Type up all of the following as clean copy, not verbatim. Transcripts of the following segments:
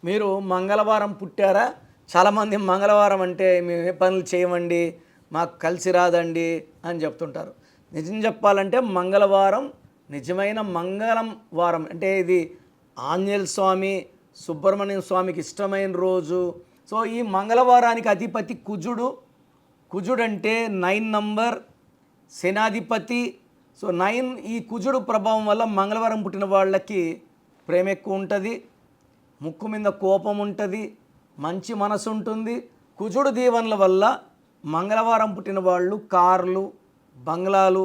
మీరు మంగళవారం పుట్టారా? చాలామంది మంగళవారం అంటే మేము ఏ పనులు చేయమండి, మాకు కలిసి రాదండి అని చెప్తుంటారు. నిజం చెప్పాలంటే మంగళవారం నిజమైన మంగళం వారం. అంటే ఇది ఆంజనేయ స్వామి, సుబ్రహ్మణ్యం స్వామికి ఇష్టమైన రోజు. సో ఈ మంగళవారానికి అధిపతి కుజుడు. కుజుడు అంటే 9 నంబర్, సేనాధిపతి. సో 9 ఈ కుజుడు ప్రభావం వల్ల మంగళవారం పుట్టిన వాళ్ళకి ప్రేమ ఎక్కువ ఉంటుంది, ముక్కు మీద కోపం ఉంటుంది, మంచి మనసు ఉంటుంది. కుజుడు దీవెనల వల్ల మంగళవారం పుట్టిన వాళ్ళు కార్లు, బంగ్లాలు,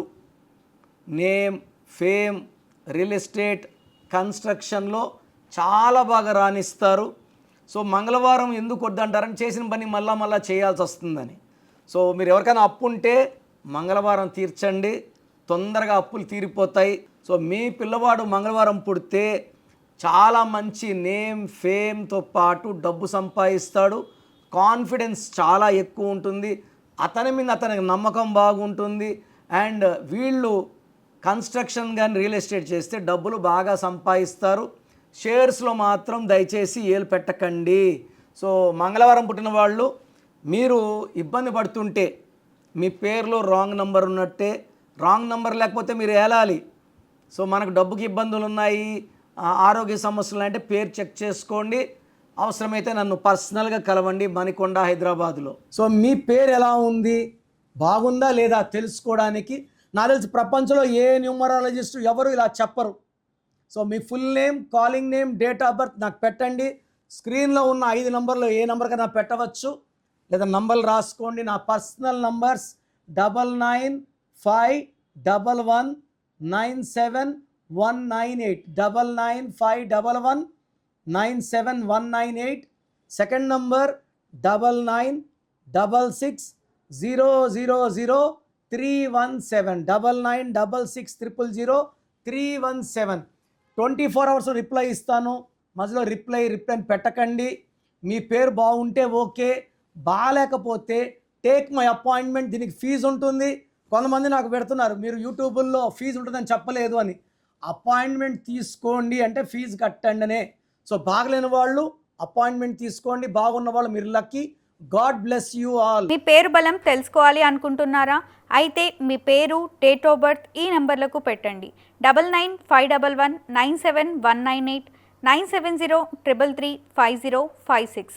నేమ్, ఫేమ్, రియల్ ఎస్టేట్, కన్స్ట్రక్షన్లో చాలా బాగా రాణిస్తారు. సో మంగళవారం ఎందుకు వద్దంటారని చేసిన పని మళ్ళా చేయాల్సి వస్తుందని. సో మీరు ఎవరికైనా అప్పు ఉంటే మంగళవారం తీర్చండి, తొందరగా అప్పులు తీరిపోతాయి. సో మీ పిల్లవాడు మంగళవారం పుడితే చాలా మంచి నేమ్, ఫేమ్తో పాటు డబ్బు సంపాదిస్తాడు. కాన్ఫిడెన్స్ చాలా ఎక్కువ ఉంటుంది, అతని మీద అతనికి నమ్మకం బాగుంటుంది. అండ్ వీళ్ళు కన్స్ట్రక్షన్ కానీ రియల్ ఎస్టేట్ చేస్తే డబ్బులు బాగా సంపాదిస్తారు. షేర్స్లో మాత్రం దయచేసి ఏలు పెట్టకండి. సో మంగళవారం పుట్టిన వాళ్ళు మీరు ఇబ్బంది పడుతుంటే మీ పేరులో రాంగ్ నంబర్ ఉన్నట్టే. రాంగ్ నంబర్ లేకపోతే మీరు ఏలాలి. సో మనకు డబ్బుకి ఇబ్బందులు ఉన్నాయి, ఆరోగ్య సమస్యలు అంటే పేరు చెక్ చేసుకోండి. అవసరమైతే నన్ను పర్సనల్గా కలవండి మణికొండ, హైదరాబాద్లో. సో మీ పేరు ఎలా ఉంది, బాగుందా లేదా తెలుసుకోవడానికి నాకు తెలిసి ప్రపంచంలో ఏ న్యూమరాలజిస్టు ఎవరు ఇలా చెప్పరు. So me full name, calling name, date of birth నాకు పెట్టండి. స్క్రీన్లో ఉన్న 5 నంబర్లో ఏ నంబర్ కన్నా పెట్టవచ్చు, లేదా నంబర్లు రాసుకోండి. నా personal numbers 9951197198, 9951197198. Second number 9966000317, 9966000317. 24 hours reply ఇస్తాను. మధ్యలో రిప్లై పెట్టకండి. మీ పేరు బాగుంటే ఓకే, బాగాలేకపోతే టేక్ మై అపాయింట్మెంట్. దీనికి ఫీజు ఉంటుంది. కొంతమంది నాకు పెడుతున్నారు మీరు యూట్యూబ్లో ఫీజు ఉంటుందని చెప్పలేదు అని. అపాయింట్మెంట్ తీసుకోండి అంటే ఫీజు కట్టండినే. సో బాగలేని వాళ్ళు అపాయింట్మెంట్ తీసుకోండి, బాగున్న వాళ్ళు మీరు lucky. God bless you all. మీ పేరు బలం తెలుసుకోవాలి అనుకుంటున్నారా? అయితే మీ పేరు, డేట్ ఆఫ్ బర్త్ ఈ నెంబర్లకు పెట్టండి. 9951197198, 9703335056,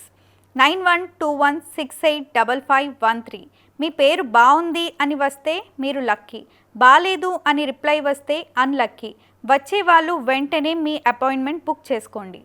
9121685513. మీ పేరు బాగుంది అని వస్తే మీరు లక్కీ, బాలేదు అని రిప్లై వస్తే అన్లక్కీ. వచ్చే వాళ్ళు వెంటనే మీ అపాయింట్మెంట్ బుక్ చేసుకోండి.